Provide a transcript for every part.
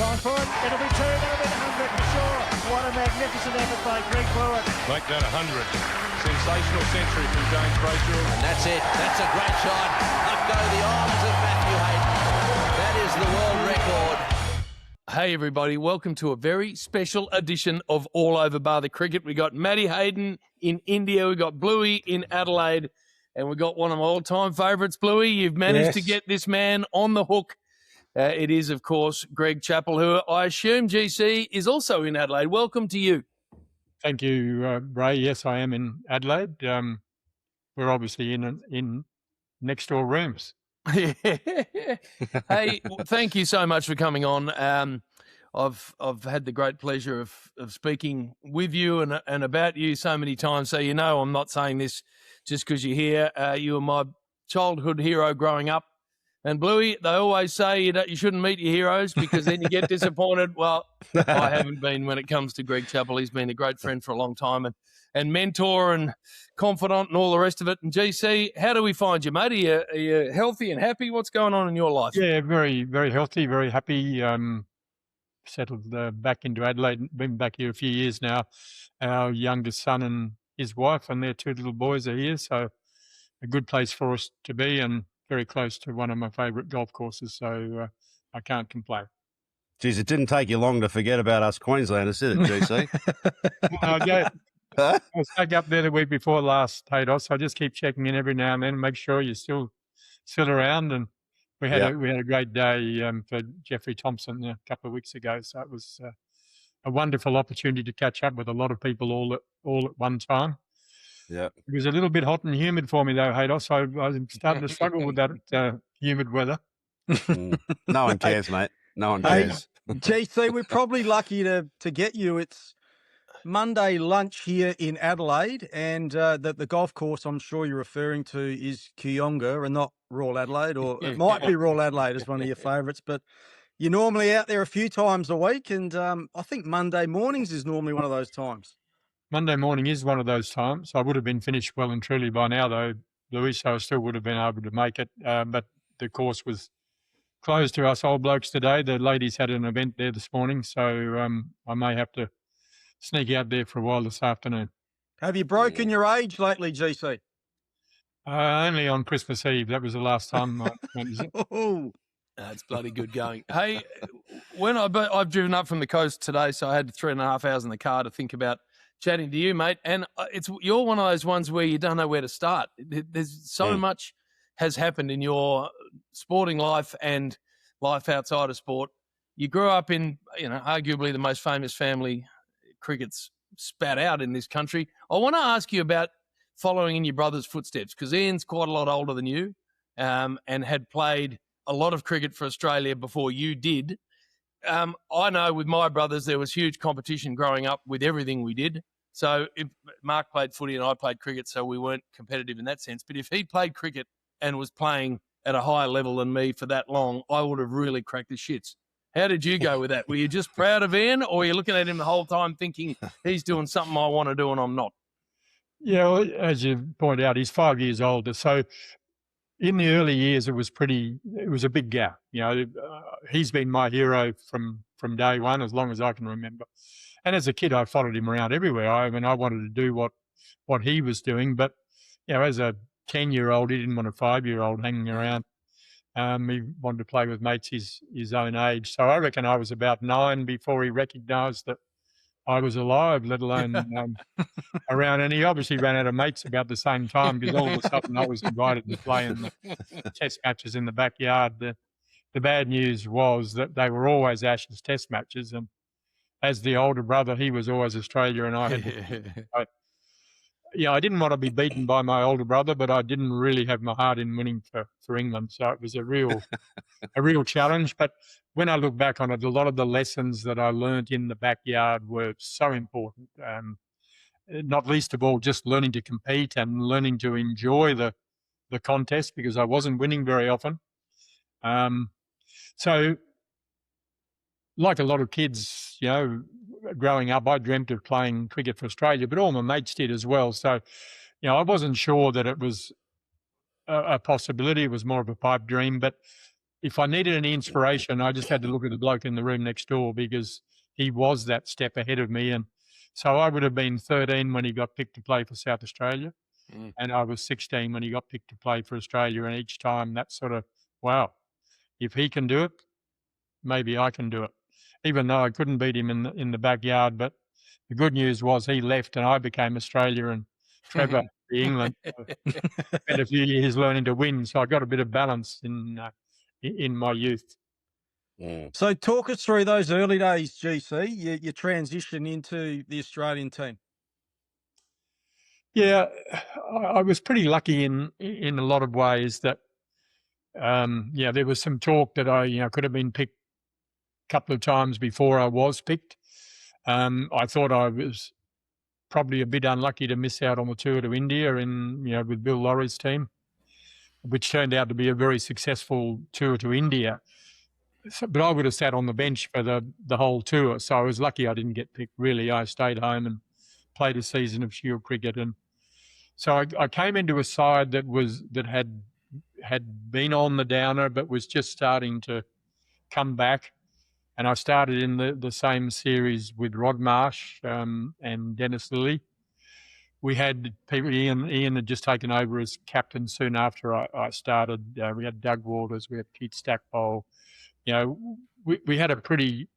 Gone for it. It'll be 2. That'll be the 100 for sure. What a magnificent effort by Greg Chappell. Make that 100. Sensational century from James Brayshaw. And that's it. That's a great shot. Up go the arms of Matthew Hayden. That is the world record. Hey everybody, welcome to a very special edition of All Over Bar the Cricket. We got Matty Hayden in India, we got Blewie in Adelaide, and we got one of my all-time favourites, Blewie. You've managed to get this man on the hook. It is, of course, Greg Chappell, who I assume, GC, is also in Adelaide. Welcome to you. Thank you, Ray. Yes, I am in Adelaide. We're obviously in next-door rooms. Hey, thank you so much for coming on. I've had the great pleasure of speaking with you and about you so many times. So you know I'm not saying this just because you're here. You were my childhood hero growing up. And Blewie, they always say you shouldn't meet your heroes because then you get disappointed. Well, I haven't been when it comes to Greg Chappell. He's been a great friend for a long time and mentor and confidant and all the rest of it. And GC, how do we find you, mate? Are you healthy and happy? What's going on in your life? Yeah, very, very healthy, very happy. Settled back into Adelaide, been back here a few years now. Our youngest son and his wife and their 2 little boys are here, so a good place for us to be and very close to one of my favourite golf courses, so I can't complain. Geez, it didn't take you long to forget about us Queenslanders, did it, GC? I was back up there the week before last, Haydos, so I just keep checking in every now and then and make sure you're still around. And we had a great day for Jeffrey Thompson a couple of weeks ago, so it was a wonderful opportunity to catch up with a lot of people all at one time. Yeah, it was a little bit hot and humid for me though, Haydos. So I was starting to struggle with that humid weather. No one cares, mate. No one cares. GC, we're probably lucky to get you. It's Monday lunch here in Adelaide, and the golf course I'm sure you're referring to is Kooyonga and not Royal Adelaide, or it might be Royal Adelaide as one of your favourites, but you're normally out there a few times a week, and I think Monday mornings is normally one of those times. Monday morning is one of those times. I would have been finished well and truly by now, though, Louis, so I still would have been able to make it. But the course was closed to us old blokes today. The ladies had an event there this morning, so I may have to sneak out there for a while this afternoon. Have you broken your age lately, GC? Only on Christmas Eve. That was the last time I went. Oh, that's bloody good going. Hey, when I've driven up from the coast today, so I had 3.5 hours in the car to think about chatting to you, mate, and you're one of those ones where you don't know where to start. There's so much has happened in your sporting life and life outside of sport. You grew up in, arguably the most famous family cricket's spat out in this country. I want to ask you about following in your brother's footsteps, because Ian's quite a lot older than you and had played a lot of cricket for Australia before you did. I know with my brothers there was huge competition growing up with everything we did. So if Mark played footy and I played cricket, so we weren't competitive in that sense. But if he played cricket and was playing at a higher level than me for that long, I would have really cracked the shits. How did you go with that? Were you just proud of Ian, or were you looking at him the whole time thinking he's doing something I want to do and I'm not? Yeah, well, as you point out, he's 5 years older. So in the early years, it was a big gap. He's been my hero from day one, as long as I can remember. And as a kid, I followed him around everywhere. I wanted to do what he was doing. But, as a 10-year-old, he didn't want a 5-year-old hanging around. He wanted to play with mates his own age. So I reckon I was about 9 before he recognised that I was alive, let alone around. And he obviously ran out of mates about the same time, because all of a sudden I was invited to play in the test matches in the backyard. The bad news was that they were always Ashes test matches, and as the older brother, he was always Australia, and I had I didn't want to be beaten by my older brother, but I didn't really have my heart in winning for England. So it was a real challenge. But when I look back on it, a lot of the lessons that I learned in the backyard were so important. Not least of all, just learning to compete and learning to enjoy the contest, because I wasn't winning very often. So like a lot of kids, growing up, I dreamt of playing cricket for Australia, but all my mates did as well. So, I wasn't sure that it was a possibility. It was more of a pipe dream. But if I needed any inspiration, I just had to look at the bloke in the room next door because he was that step ahead of me. And so I would have been 13 when he got picked to play for South Australia. And I was 16 when he got picked to play for Australia. And each time that sort of, wow, if he can do it, maybe I can do it. Even though I couldn't beat him in the backyard. But the good news was he left and I became Australia and Trevor the England. Spent a few years learning to win. So I got a bit of balance in my youth. So talk us through those early days, GC, your transition into the Australian team. Yeah, I was pretty lucky in a lot of ways that, there was some talk that I could have been picked a couple of times before I was picked. I thought I was probably a bit unlucky to miss out on the tour to India with Bill Laurie's team, which turned out to be a very successful tour to India. But I would have sat on the bench for the whole tour. So I was lucky I didn't get picked, really. I stayed home and played a season of Shield cricket. And so I came into a side that had been on the downer but was just starting to come back. And I started in the same series with Rod Marsh and Dennis Lilly. We had people, Ian had just taken over as captain soon after I started. We had Doug Waters, we had Keith Stackpole. We had a pretty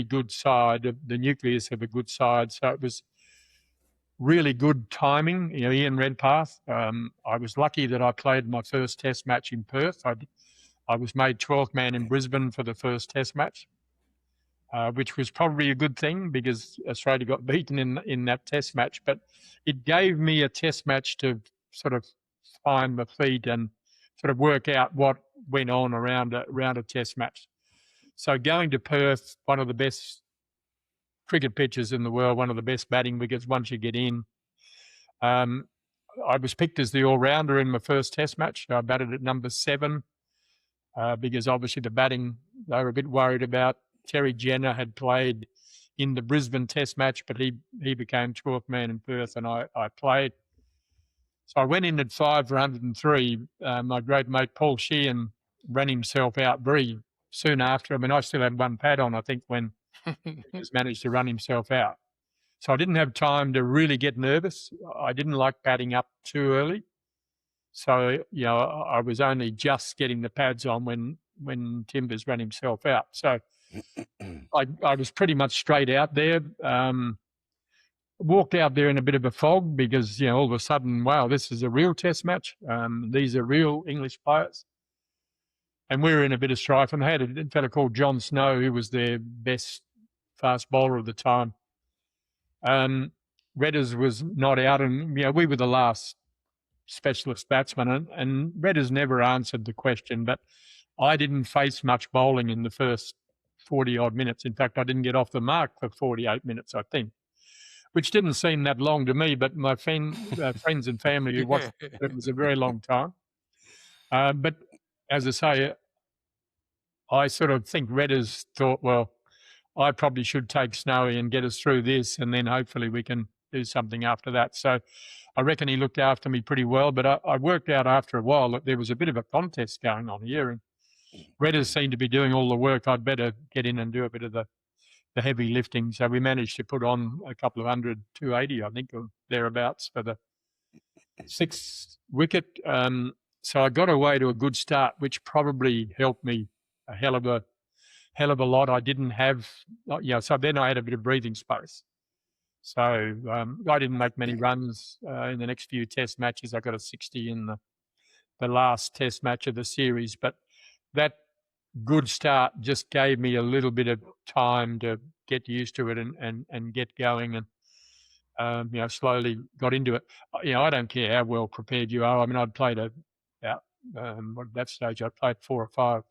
good side, the nucleus of a good side. So it was really good timing. Ian Redpath. I was lucky that I played my first Test match in Perth. I was made 12th man in Brisbane for the first Test match, which was probably a good thing because Australia got beaten in that Test match. But it gave me a Test match to sort of find my feet and sort of work out what went on around a Test match. So going to Perth, one of the best cricket pitches in the world, one of the best batting wickets once you get in. I was picked as the all-rounder in my first Test match. I batted at number 7 because obviously the batting they were a bit worried about. Terry Jenner had played in the Brisbane Test match, but he became 12th man in Perth and I played. So I went in at 5 for 103. My great mate Paul Sheehan ran himself out very soon after. I mean, I still had one pad on, I think, when he just managed to run himself out. So I didn't have time to really get nervous. I didn't like batting up too early. So, I was only just getting the pads on when Timbers ran himself out. So I was pretty much straight out there. Walked out there in a bit of a fog because, all of a sudden, wow, this is a real Test match. These are real English players. And we were in a bit of strife. And they had a fella called John Snow, who was their best fast bowler of the time. Redders was not out, and we were the last specialist batsman. And Redders never answered the question, but I didn't face much bowling in the first 40-odd minutes. In fact, I didn't get off the mark for 48 minutes, I think, which didn't seem that long to me, but my friends and family who watched it was a very long time. But as I say, I sort of think Redders thought, well, I probably should take Snowy and get us through this, and then hopefully we can do something after that. So I reckon he looked after me pretty well, but I worked out after a while that there was a bit of a contest going on here, and Redders seemed to be doing all the work. I'd better get in and do a bit of the heavy lifting. So we managed to put on a couple of 100, 280, I think, or thereabouts for the 6th wicket. So I got away to a good start, which probably helped me a hell of a lot. I didn't have, so then I had a bit of breathing space. So I didn't make many runs in the next few Test matches. I got a 60 in the last Test match of the series, but that good start just gave me a little bit of time to get used to it and get going and slowly got into it. I don't care how well prepared you are. I mean, I'd played at that stage I played 4 or 5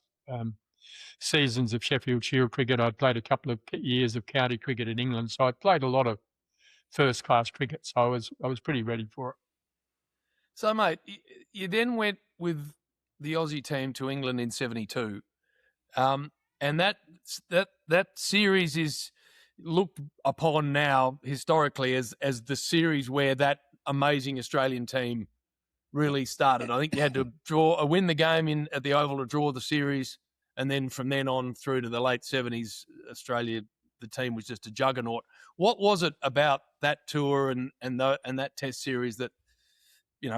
seasons of Sheffield Shield cricket. I'd played a couple of years of county cricket in England, so I'd played a lot of first-class cricket. So I was pretty ready for it. So, mate, you then went with the Aussie team to England in '72, and that series is looked upon now historically as the series where that amazing Australian team really started. I think you had to win the game at the Oval to draw the series. and then from then on through to the late 70s, Australia, the team was just a juggernaut. What was it about that tour and that Test series that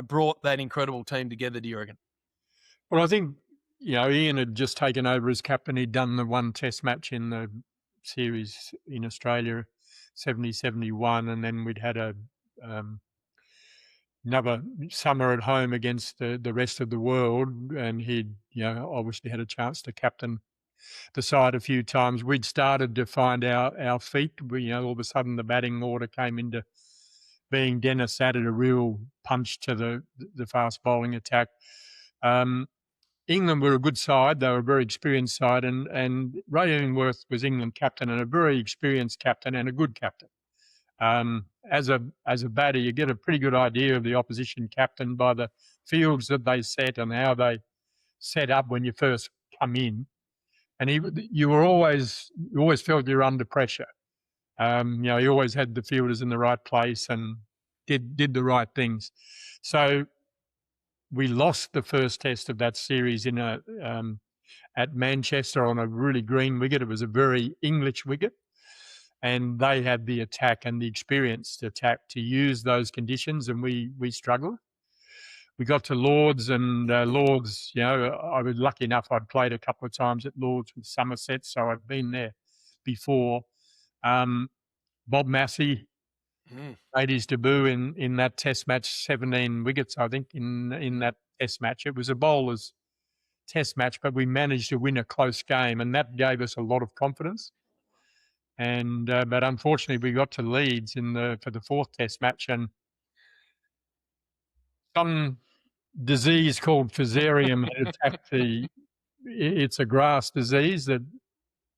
brought that incredible team together, do you reckon? Well, I think Ian had just taken over as captain. He'd done the one Test match in the series in Australia, 70-71, and then we'd had another summer at home against the rest of the world, and he'd obviously had a chance to captain the side a few times. We'd started to find our feet. All of a sudden the batting order came into being. Dennis added a real punch to the fast bowling attack. England were a good side. They were a very experienced side, and Ray Illingworth was England captain, and a very experienced captain and a good captain. As a batter, you get a pretty good idea of the opposition captain by the fields that they set and how they set up when you first come in. And you always felt you're under pressure. He always had the fielders in the right place and did the right things. So we lost the first Test of that series at Manchester on a really green wicket. It was a very English wicket, and they had the attack and the experienced attack to use those conditions, and we struggled. We got to Lords, and Lords, I was lucky enough. I'd played a couple of times at Lords with Somerset, so I'd been there before. Bob Massey made his debut in that Test match, 17 wickets, I think, in that Test match. It was a bowler's Test match, but we managed to win a close game, and that gave us a lot of confidence. And but unfortunately, we got to Leeds for the fourth Test match, and some disease called Fusarium had attacked it's a grass disease that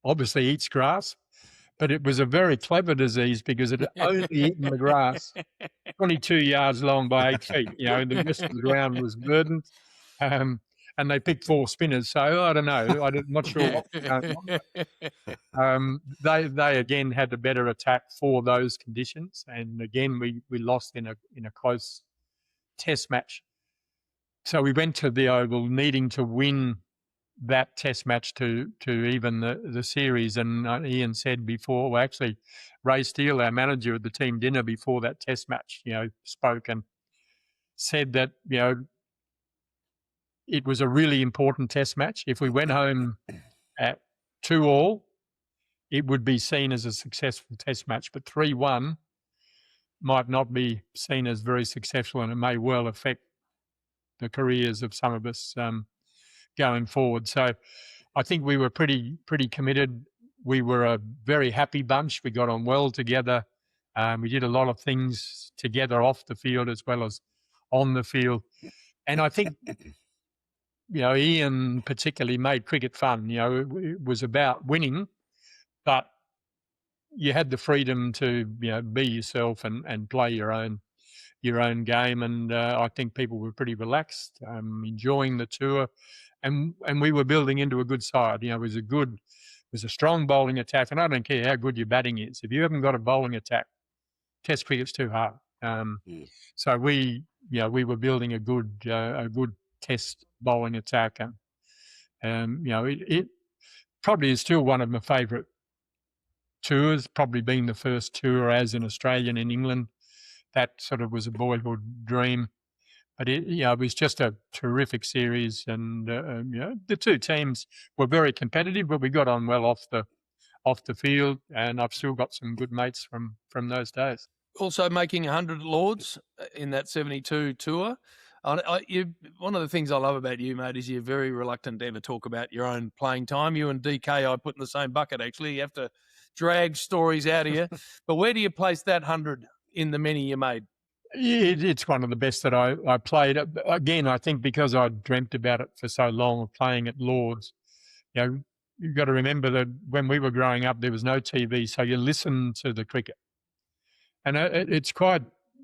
obviously eats grass, but it was a very clever disease because it only eaten the grass 22 yards long by 8 feet. The rest of the ground was verdant, and they picked 4 spinners. So I don't know. I'm not sure what was going on. They again had a better attack for those conditions, and again we lost in a close Test match. So we went to the Oval needing to win that Test match to even the series. And Ian said before, well, actually, Ray Steele, our manager at the team dinner before that Test match, spoke and said that, it was a really important Test match. If we went home at 2-2, it would be seen as a successful Test match, but 3-1 might not be seen as very successful, and it may well affect the careers of some of us going forward. So I think we were pretty committed. We were a very happy bunch. We got on well together. We did a lot of things together off the field as well as on the field. And I think, Ian particularly made cricket fun. It was about winning, but you had the freedom to, be yourself and play your own game. And I think people were pretty relaxed, enjoying the tour. And we were building into a good side. It was a strong bowling attack, and I don't care how good your batting is. If you haven't got a bowling attack, Test cricket's too hard. So we were building a good Test bowling attack, and it probably is still one of my favourite tours. Probably been the first tour as an Australian in England. That sort of was a boyhood dream. But it was just a terrific series, and the two teams were very competitive, but we got on well off the field, and I've still got some good mates from those days. Also making 100 at Lords in that 72 tour. One of the things I love about you, mate, is you're very reluctant to ever talk about your own playing time. You and DK I put in the same bucket, actually. You have to drag stories out of you. But where do you place that 100 in the many you made? It's one of the best that I played. Again, I think because I dreamt about it for so long of playing at Lords. You've got to remember that when we were growing up, there was no TV, so you listened to the cricket. And it's quite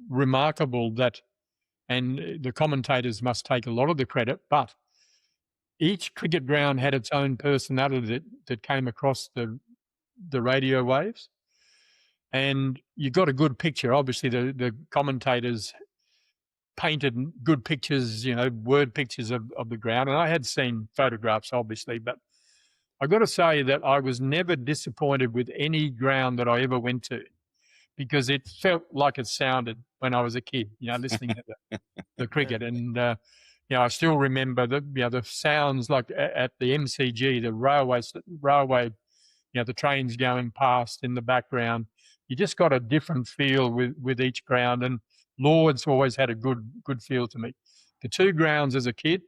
remarkable that, and the commentators must take a lot of the credit, but each cricket ground had its own personality that came across the radio waves. And you got a good picture. Obviously, the commentators painted good pictures, word pictures of the ground. And I had seen photographs, obviously, but I've got to say that I was never disappointed with any ground that I ever went to, because it felt like it sounded when I was a kid, listening to the cricket. And, I still remember the sounds like at the MCG, the railway, the trains going past in the background. You just got a different feel with each ground. And Lord's always had a good feel to me. The two grounds as a kid,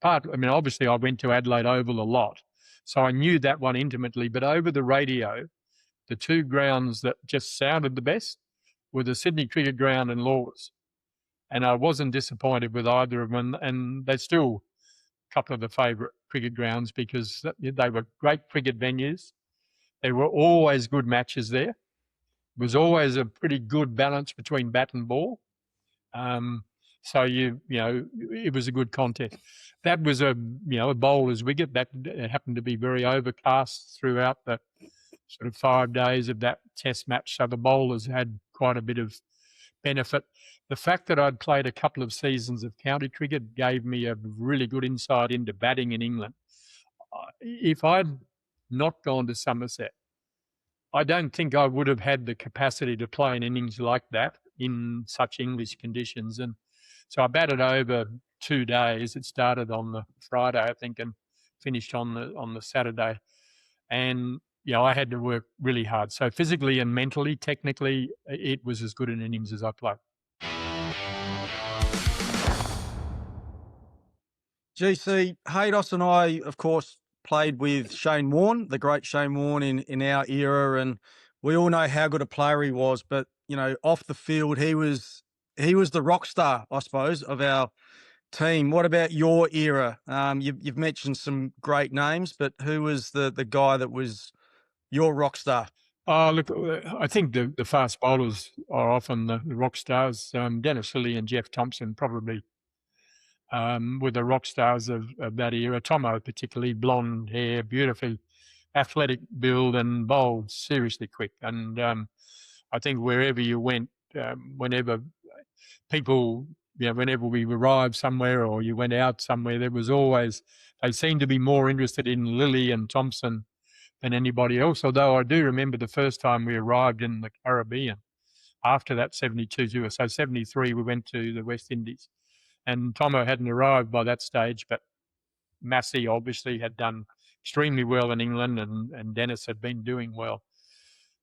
obviously I went to Adelaide Oval a lot, so I knew that one intimately. But over the radio, the two grounds that just sounded the best were the Sydney Cricket Ground and Lord's. And I wasn't disappointed with either of them. And they're still a couple of the favourite cricket grounds because they were great cricket venues. There were always good matches there. It was always a pretty good balance between bat and ball. So it was a good contest. That was a bowler's wicket that happened to be very overcast throughout the sort of 5 days of that test match. So the bowlers had quite a bit of benefit. The fact that I'd played a couple of seasons of county cricket gave me a really good insight into batting in England. If I'd not gone to Somerset, I don't think I would have had the capacity to play an innings like that in such English conditions. And so I batted over 2 days. It started on the Friday, I think, and finished on the Saturday. And I had to work really hard. So physically and mentally, technically, it was as good an innings as I played. GC, Haydos and I, of course, played with Shane Warne, the great Shane Warne in our era, and we all know how good a player he was. But off the field, he was the rock star, I suppose, of our team. What about your era? You've mentioned some great names, but who was the guy that was your rock star? Look, I think the fast bowlers are often the rock stars. Dennis Lillee and Jeff Thompson probably were the rock stars of that era. Tomo particularly, blonde hair, beautifully athletic build and bowled seriously quick. And I think wherever you went, whenever people, whenever we arrived somewhere or you went out somewhere, there was always, they seemed to be more interested in Lillee and Thompson than anybody else. Although I do remember the first time we arrived in the Caribbean after that 72 tour. So 73, we went to the West Indies. And Tomo hadn't arrived by that stage, but Massey obviously had done extremely well in England, and Dennis had been doing well.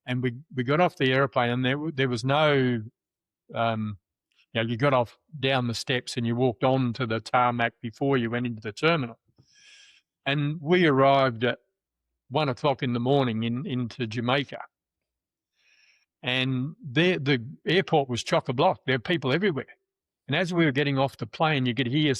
And we got off the aeroplane, and there was no, you got off down the steps and you walked on to the tarmac before you went into the terminal. And we arrived at 1 o'clock in the morning into Jamaica. And the airport was chock-a-block. There were people everywhere. And as we were getting off the plane, you could hear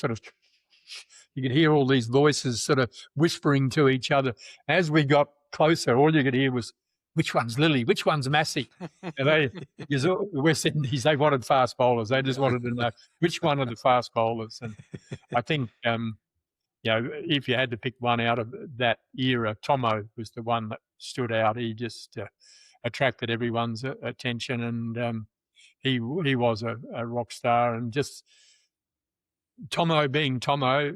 all these voices sort of whispering to each other. As we got closer, all you could hear was, which one's Lillee? Which one's Massey? And the West Indies, they wanted fast bowlers. They just wanted to know which one of the fast bowlers. And I think, if you had to pick one out of that era, Tomo was the one that stood out. He just attracted everyone's attention, and he was a rock star. And just Tomo being Tomo,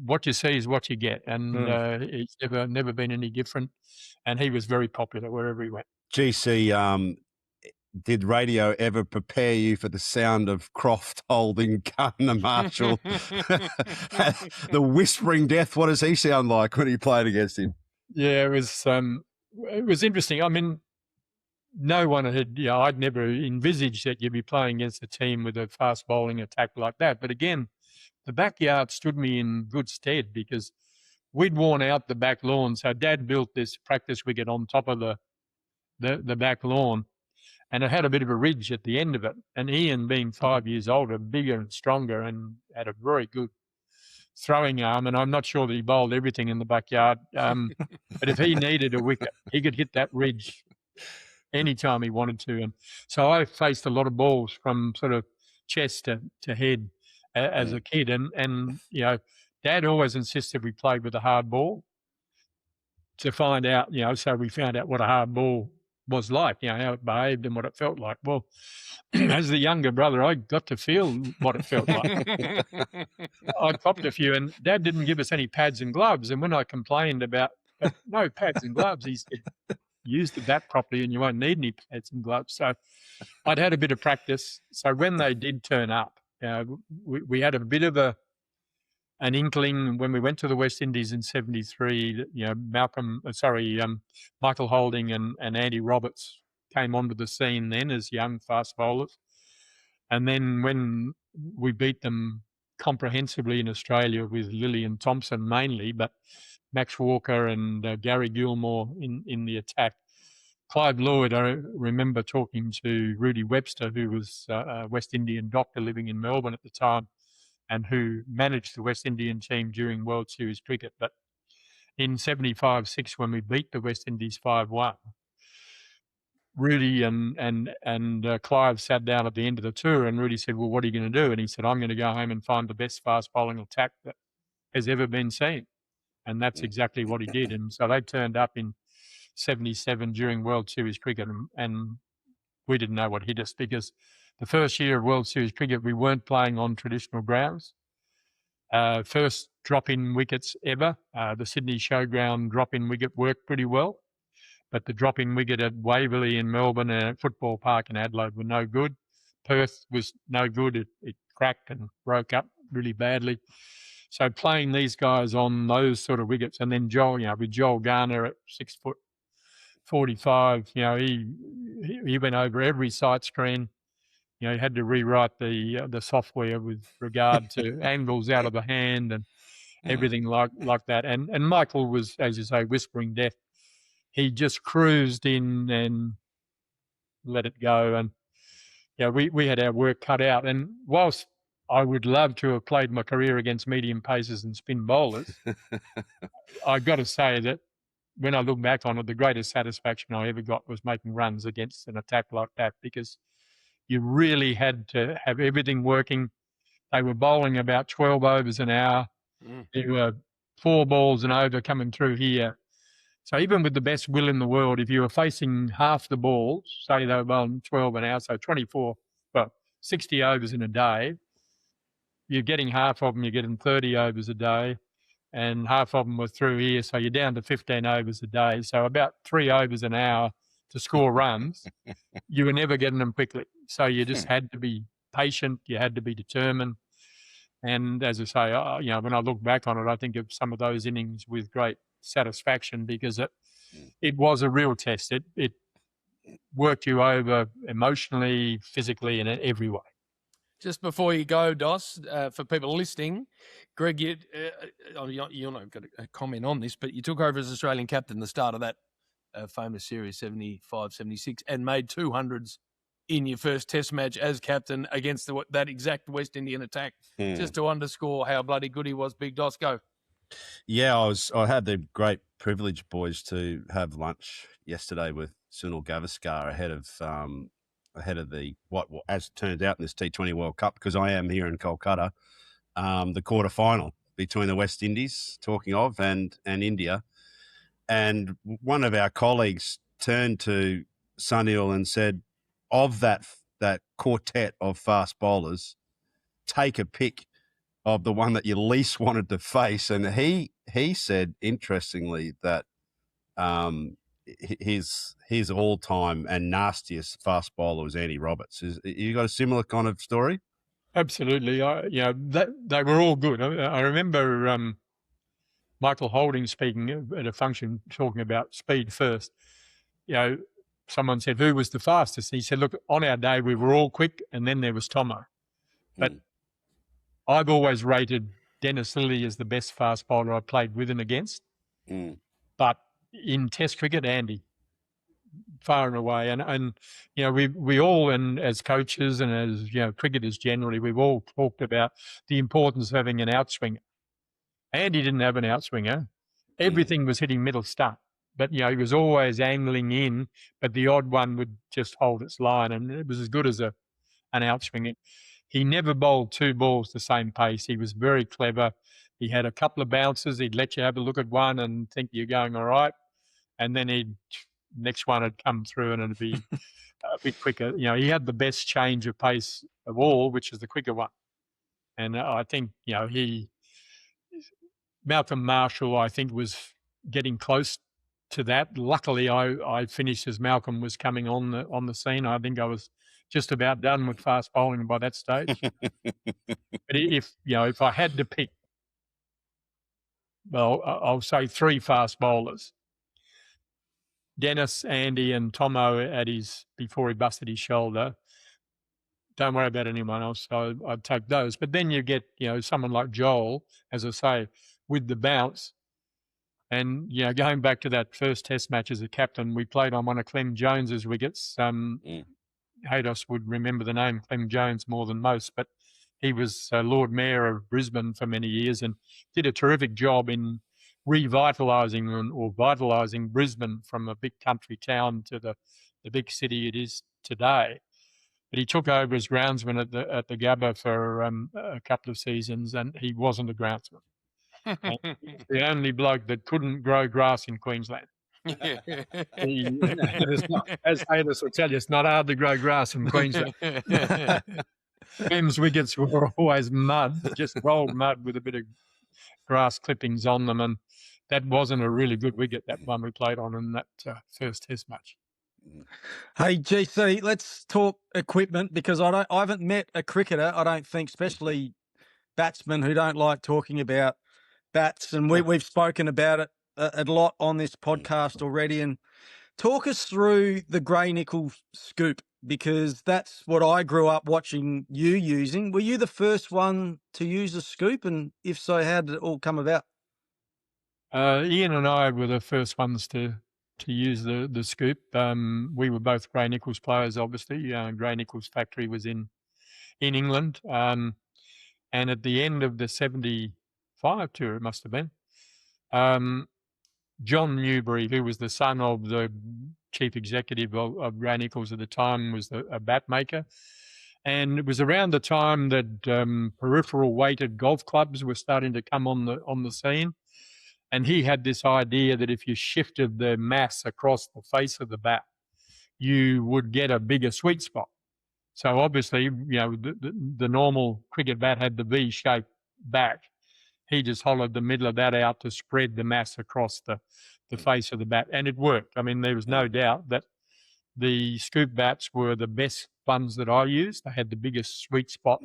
what you see is what you get, and he's never been any different. And he was very popular wherever he went. GC, did radio ever prepare you for the sound of Croft holding Gardner Marshall? The whispering death, what does he sound like when he played against him? Yeah, it was interesting. I mean, no one had, I'd never envisaged that you'd be playing against a team with a fast bowling attack like that. But again, the backyard stood me in good stead because we'd worn out the back lawn. So Dad built this practice wicket on top of the back lawn, and it had a bit of a ridge at the end of it. And Ian, being 5 years older, bigger and stronger, and had a very good throwing arm. And I'm not sure that he bowled everything in the backyard. But if he needed a wicket, he could hit that ridge anytime he wanted to. And so I faced a lot of balls from sort of chest to head as a kid. And Dad always insisted we played with a hard ball to find out, so we found out what a hard ball was like, how it behaved and what it felt like. Well, as the younger brother, I got to feel what it felt like. I copped a few, and Dad didn't give us any pads and gloves. And when I complained about but no pads and gloves. He said, use the bat properly and you won't need any pads and gloves. So I'd had a bit of practice. So when they did turn up, we had a bit of an inkling when we went to the West Indies in 73, Michael Holding and Andy Roberts came onto the scene then as young fast bowlers. And then when we beat them comprehensively in Australia with Lillian Thompson mainly, but Max Walker and Gary Gilmore in the attack. Clive Lloyd, I remember talking to Rudy Webster, who was a West Indian doctor living in Melbourne at the time and who managed the West Indian team during World Series cricket. But in 75-6, when we beat the West Indies 5-1, Rudy and Clive sat down at the end of the tour and Rudy said, well, what are you going to do? And he said, I'm going to go home and find the best fast bowling attack that has ever been seen. And that's exactly what he did. And so they turned up in 77 during World Series cricket and we didn't know what hit us because the first year of World Series cricket, we weren't playing on traditional grounds. First drop-in wickets ever. The Sydney Showground drop-in wicket worked pretty well. But the drop-in wicket at Waverley in Melbourne and at Football Park in Adelaide were no good. Perth was no good. It cracked and broke up really badly. So playing these guys on those sort of wickets, and then with Joel Garner at 6'45", he went over every sight screen. He had to rewrite the software with regard to angles out of the hand and everything like that. And Michael was, as you say, whispering death. He just cruised in and let it go. And, we had our work cut out. And whilst I would love to have played my career against medium pacers and spin bowlers, I've got to say that when I look back on it, the greatest satisfaction I ever got was making runs against an attack like that because you really had to have everything working. They were bowling about 12 overs an hour. There were 4 balls an over coming through here. So even with the best will in the world, if you were facing half the balls, say they were bowling 12 an hour, so 60 overs in a day, you're getting half of them, you're getting 30 overs a day, and half of them were through here, so you're down to 15 overs a day. So about 3 overs an hour to score runs, you were never getting them quickly. So you just had to be patient, you had to be determined. And as I say, when I look back on it, I think of some of those innings with great satisfaction because it was a real test. It worked you over emotionally, physically, and in every way. Just before you go, Dos, for people listening, Greg, you're not going to comment on this, but you took over as Australian captain at the start of that famous series, 75-76, and made 200s in your first test match as captain against that exact West Indian attack, just to underscore how bloody good he was. Big Dos, go. Yeah, I had the great privilege, boys, to have lunch yesterday with Sunil Gavaskar ahead of the what as it turns out in this T20 World Cup, because I am here in Kolkata, the quarter final between the West Indies, talking of, and India. And one of our colleagues turned to Sunil and said, of that quartet of fast bowlers, take a pick of the one that you least wanted to face. And he said, interestingly, that his all-time and nastiest fast bowler was Andy Roberts. You got a similar kind of story? Absolutely. They were all good. I remember Michael Holding speaking at a function talking about speed first. Someone said, who was the fastest? And he said, look, on our day, we were all quick, and then there was Tomo. But I've always rated Dennis Lillee as the best fast bowler I played with and against. But in Test cricket, Andy, far and away. And we all, and as coaches and as cricketers generally, we've all talked about the importance of having an outswinger. Andy didn't have an outswinger. Everything was hitting middle stump. But, he was always angling in, but the odd one would just hold its line, and it was as good as an outswinger. He never bowled 2 balls the same pace. He was very clever. He had a couple of bounces. He'd let you have a look at one and think you're going all right, and then next one had come through and it'd be a bit quicker. He had the best change of pace of all, which is the quicker one. And I think, Malcolm Marshall, I think, was getting close to that. Luckily, I finished as Malcolm was coming on the scene. I think I was just about done with fast bowling by that stage. But if I had to pick, well, I'll say 3 fast bowlers: Dennis, Andy, and Tomo before he busted his shoulder. Don't worry about anyone else. So I'd take those. But then you get someone like Joel, as I say, with the bounce. And going back to that first Test match as a captain, we played on one of Clem Jones's wickets. Haydos would remember the name Clem Jones more than most, but he was Lord Mayor of Brisbane for many years and did a terrific job in revitalising or vitalising Brisbane from a big country town to the big city it is today. But he took over as groundsman at the Gabba for a couple of seasons, and he wasn't a groundsman. He's the only bloke that couldn't grow grass in Queensland. As Haydos will tell you, it's not hard to grow grass in Queensland. Clem's wickets were always mud, just rolled mud with a bit of grass clippings on them, and that wasn't a really good wicket, that one we played on in that first Test match. Hey, GC, let's talk equipment, because I haven't met a cricketer, I don't think, especially batsmen, who don't like talking about bats, and we've spoken about it a lot on this podcast already. And talk us through the grey nickel scoop, because that's what I grew up watching you using. Were you the first one to use a scoop, and if so, how did it all come about? Ian and I were the first ones to use the scoop. We were both Grey Nichols players, obviously. Grey Nichols factory was in England, and at the end of the 75 tour, it must have been, John Newbury, who was the son of the chief executive of Grey Nichols at the time, was a bat maker. And it was around the time that peripheral weighted golf clubs were starting to come on the scene. And he had this idea that if you shifted the mass across the face of the bat, you would get a bigger sweet spot. So obviously, the normal cricket bat had the V-shaped back. He just hollowed the middle of that out to spread the mass across the face of the bat. And it worked. I mean, there was no doubt that the scoop bats were the best ones that I used. They had the biggest sweet spot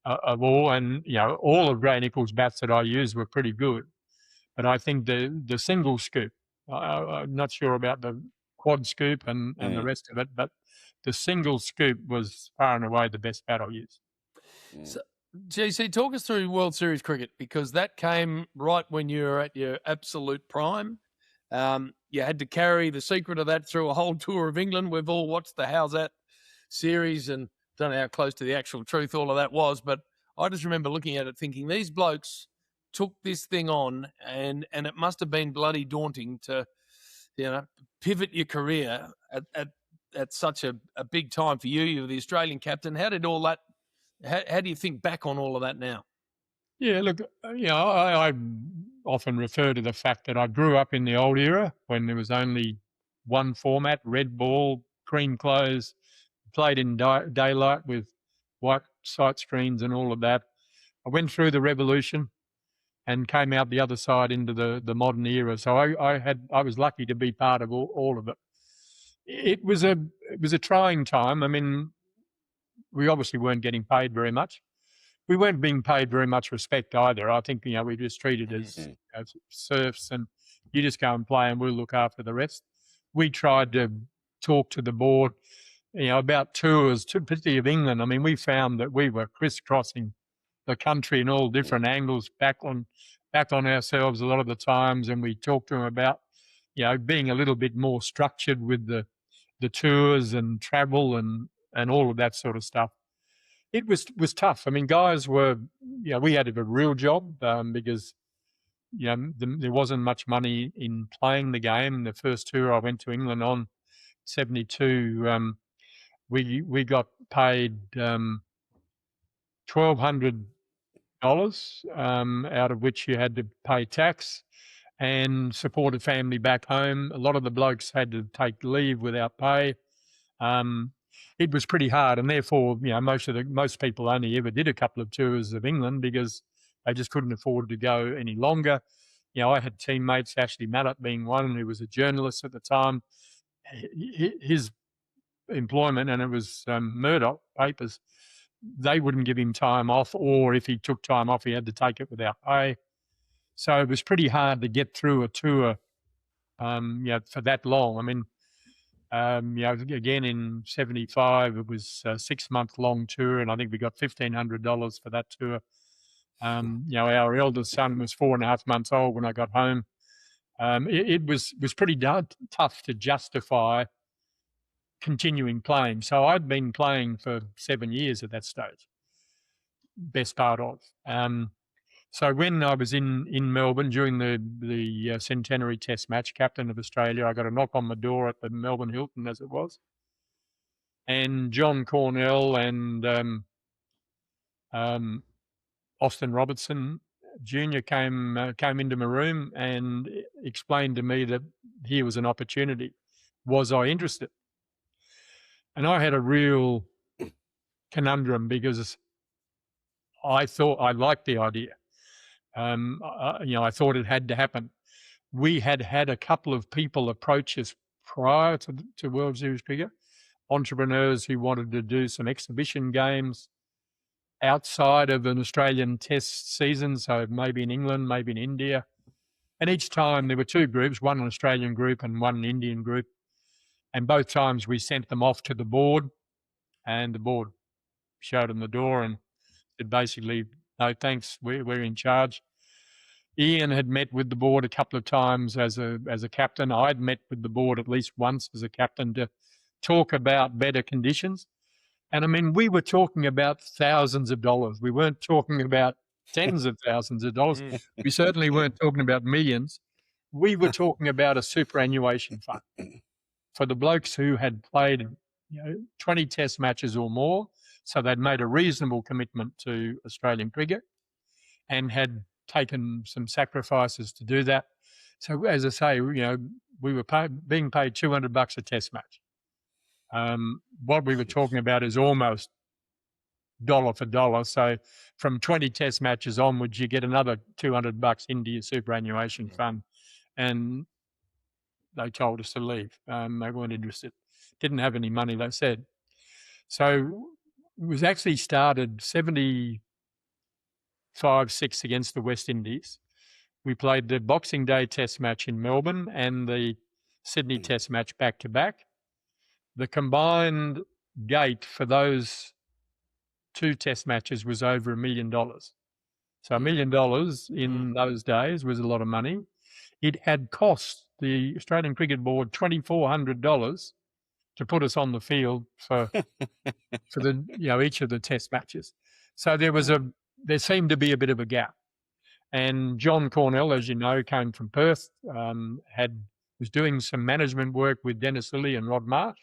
of all. And, all of Grey Nichols bats that I used were pretty good. But I think the single scoop, I'm not sure about the quad scoop and the rest of it, but the single scoop was far and away the best bat I used. So, GC, talk us through World Series cricket, because that came right when you were at your absolute prime. You had to carry the secret of that through a whole tour of England. We've all watched the How's That series and don't know how close to the actual truth all of that was, but I just remember looking at it thinking these blokes took this thing on, and it must have been bloody daunting to, pivot your career at such a big time for you. You were the Australian captain. How did all that? How do you think back on all of that now? Yeah, look, I often refer to the fact that I grew up in the old era when there was only one format: red ball, cream clothes, played in daylight with white sight screens and all of that. I went through the revolution and came out the other side into the modern era. So I was lucky to be part of all of it. It was a trying time. I mean, we obviously weren't getting paid very much. We weren't being paid very much respect either. I think, we were just treated as serfs, and you just go and play and we'll look after the rest. We tried to talk to the board, about tours, particularly of England. I mean, we found that we were crisscrossing the country in all different angles, back on ourselves a lot of the times, and we talked to them about, being a little bit more structured with the tours and travel and all of that sort of stuff. It was tough. I mean, guys were, we had a real job because, there wasn't much money in playing the game. The first tour I went to England on, 72, we got paid $1,200, out of which you had to pay tax and support a family back home. A lot of the blokes had to take leave without pay. It was pretty hard, and therefore, most people only ever did a couple of tours of England because they just couldn't afford to go any longer. I had teammates, Ashley Mallett being one, who was a journalist at the time. His employment, and it was Murdoch papers, they wouldn't give him time off, or if he took time off, he had to take it without pay. So it was pretty hard to get through a tour, for that long. I mean, again in '75, it was a 6-month long tour, and I think we got $1,500 for that tour. Our eldest son was 4.5 months old when I got home. It was pretty tough to justify continuing playing. So I'd been playing for 7 years at that stage, best part of. So when I was in Melbourne during the centenary test match, captain of Australia, I got a knock on my door at the Melbourne Hilton, as it was. And John Cornell and Austin Robertson Jr. came into my room and explained to me that here was an opportunity. Was I interested? And I had a real conundrum because I thought I liked the idea. I thought it had to happen. We had a couple of people approach us prior to World Series cricket, entrepreneurs who wanted to do some exhibition games outside of an Australian test season, so maybe in England, maybe in India. And each time there were 2 groups, one an Australian group and one Indian group. And both times we sent them off to the board, and the board showed them the door and said basically, no thanks, we're in charge. Ian had met with the board a couple of times as a captain. I'd met with the board at least once as a captain to talk about better conditions. And I mean, we were talking about thousands of dollars. We weren't talking about tens of thousands of dollars. We certainly weren't talking about millions. We were talking about a superannuation fund for the blokes who had played 20 test matches or more. So they'd made a reasonable commitment to Australian cricket and had taken some sacrifices to do that. So as I say, we were being paid $200 a test match. What we were talking about is almost dollar for dollar. So from 20 test matches onwards, you get another $200 into your superannuation fund. And they told us to leave. They weren't interested. Didn't have any money, they said. So it was actually started 75-6 against the West Indies. We played the Boxing Day test match in Melbourne and the Sydney test match back to back. The combined gate for those 2 test matches was over $1 million. So $1 million in those days was a lot of money. It had cost the Australian Cricket Board $2,400 to put us on the field for each of the test matches. So there seemed to be a bit of a gap. And John Cornell, as you know, came from Perth, was doing some management work with Dennis Lilly and Rod Marsh.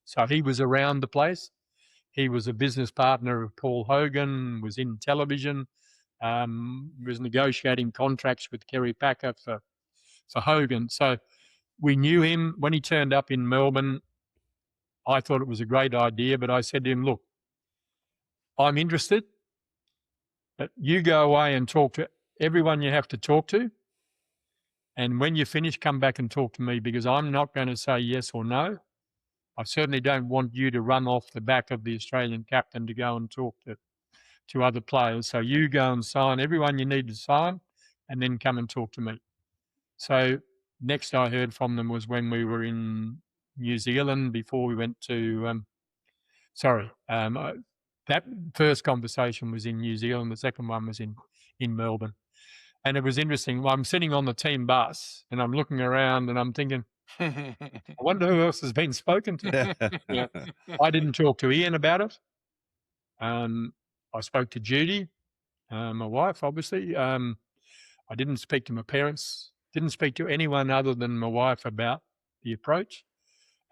So he was around the place. He was a business partner of Paul Hogan, was in television, was negotiating contracts with Kerry Packer for Hogan. So we knew him. When he turned up in Melbourne, I thought it was a great idea, but I said to him, look, I'm interested, but you go away and talk to everyone you have to talk to. And when you finish, come back and talk to me, because I'm not going to say yes or no. I certainly don't want you to run off the back of the Australian captain to go and talk to other players. So you go and sign everyone you need to sign and then come and talk to me. So next I heard from them was when we were in New Zealand before we went to that first conversation was in New Zealand. The second one was in Melbourne. And it was interesting. I'm sitting on the team bus and I'm looking around and I'm thinking, I wonder who else has been spoken to. I didn't talk to Ian about it. I spoke to Judy, my wife, obviously. I didn't speak to my parents, didn't speak to anyone other than my wife about the approach.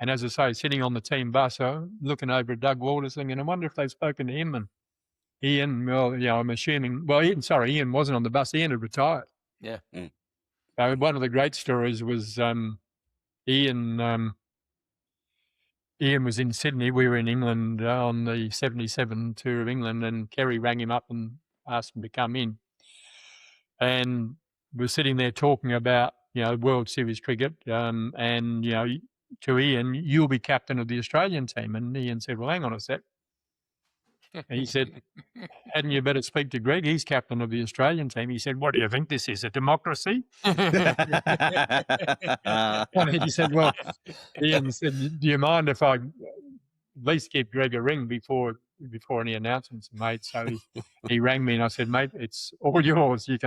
And as I say, sitting on the team bus, looking over at Doug Waters thinking, I wonder if they've spoken to him. And Ian, well, I'm assuming, Ian wasn't on the bus. Ian had retired. Yeah. So one of the great stories was Ian was in Sydney. We were in England on the 77 tour of England, and Kerry rang him up and asked him to come in. And were sitting there talking about, World Series cricket, and, to Ian, you'll be captain of the Australian team. And Ian said, well, hang on a sec. And he said, hadn't you better speak to Greg? He's captain of the Australian team. He said, what do you think this is, a democracy? And he said, well, Ian said, do you mind if I at least give Greg a ring before any announcements are made? So he rang me and I said, mate, it's all yours. You're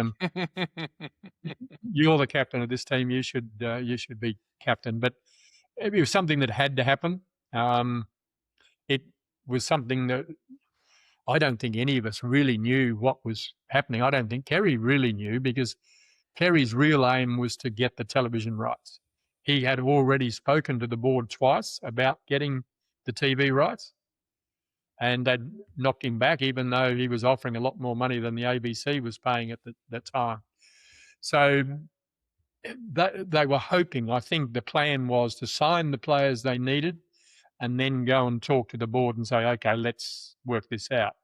the captain of this team. You should be captain. But it was something that had to happen. It was something that I don't think any of us really knew what was happening. I don't think Kerry really knew, because Kerry's real aim was to get the television rights. He had already spoken to the board twice about getting the TV rights, and they'd knocked him back, even though he was offering a lot more money than the ABC was paying at that time. So they were hoping, I think the plan was to sign the players they needed and then go and talk to the board and say, okay, let's work this out.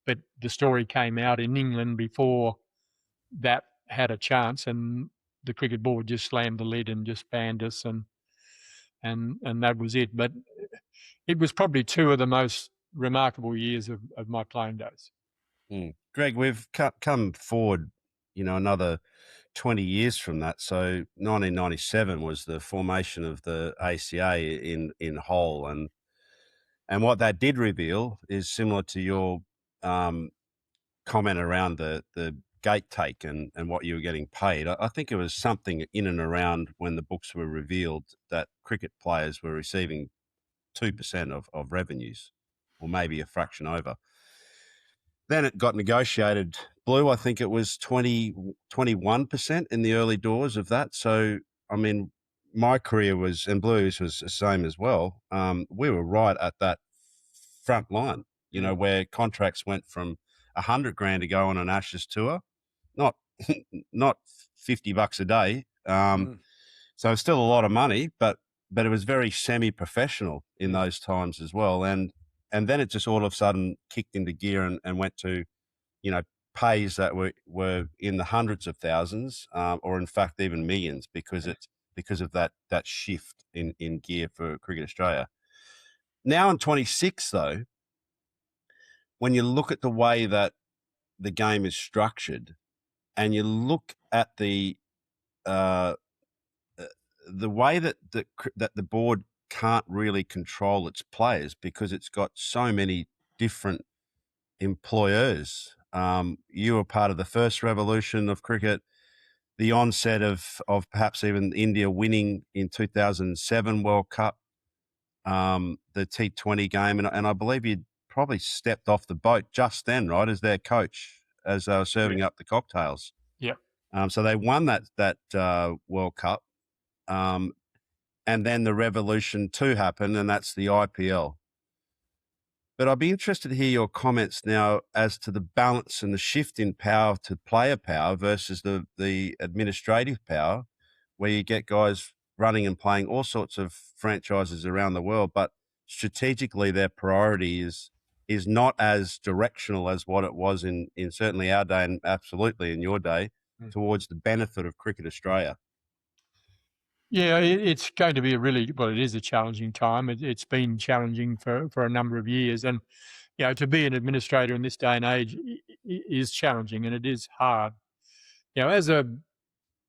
But the story came out in England before that had a chance, and the cricket board just slammed the lid and just banned us, and that was it. But it was probably two of the most remarkable years of my playing days. Greg, we've come forward, another 20 years from that. So 1997 was the formation of the ACA in Hull, and what that did reveal is similar to your comment around the gate take and what you were getting paid. I think it was something in and around when the books were revealed that cricket players were receiving 2% of revenues, or maybe a fraction over. Then it got negotiated. Blue, I think it was 21% in the early doors of that. So, I mean, my career was, and Blue's was the same as well. We were right at that front line, where contracts went from $100,000 to go on an Ashes tour, not $50 a day. So it's still a lot of money, but it was very semi-professional in those times as well. And then it just all of a sudden kicked into gear and went to, pays that were in the hundreds of thousands, or in fact even millions, because of that shift in gear for Cricket Australia. Now in 26 though, when you look at the way that the game is structured, and you look at the way that the board can't really control its players because it's got so many different employers. You were part of the first revolution of cricket, the onset of perhaps even India winning in 2007 World Cup, the T20 game, and I believe you'd probably stepped off the boat just then, right, as their coach, as they were serving up the cocktails. Yeah. So they won that World Cup, and then the Revolution 2 happened, and that's the IPL. But I'd be interested to hear your comments now as to the balance and the shift in power to player power versus the administrative power, where you get guys running and playing all sorts of franchises around the world, but strategically their priority is not as directional as what it was in certainly our day, and absolutely in your day, towards the benefit of Cricket Australia. Yeah, it's going to be it is a challenging time. It's been challenging for a number of years. And, to be an administrator in this day and age is challenging, and it is hard. As an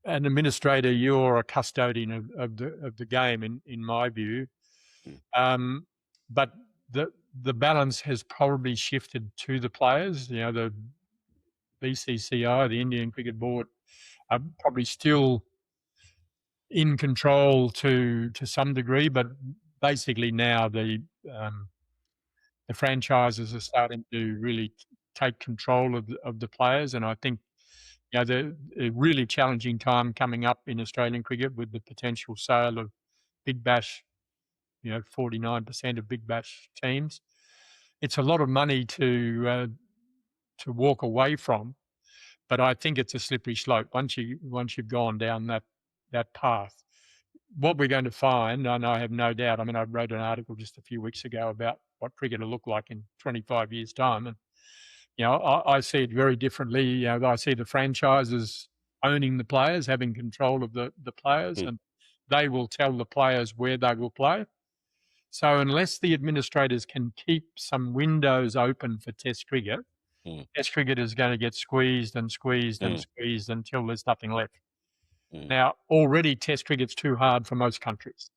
administrator, you're a custodian of the game, in my view. But the balance has probably shifted to the players. The BCCI, the Indian Cricket Board, are probably still in control to some degree, but basically now the franchises are starting to really take control of the players, and I think a really challenging time coming up in Australian cricket with the potential sale of Big Bash. 49% of Big Bash teams. It's a lot of money to walk away from, but I think it's a slippery slope once you've gone down that path. What we're going to find, and I have no doubt, I wrote an article just a few weeks ago about what cricket will look like in 25 years' time, and I see it very differently. I see the franchises owning the players, having control of the players, and they will tell the players where they will play. So unless the administrators can keep some windows open for Test cricket, Test cricket is going to get squeezed and squeezed and squeezed until there's nothing left. Now, already Test cricket's too hard for most countries.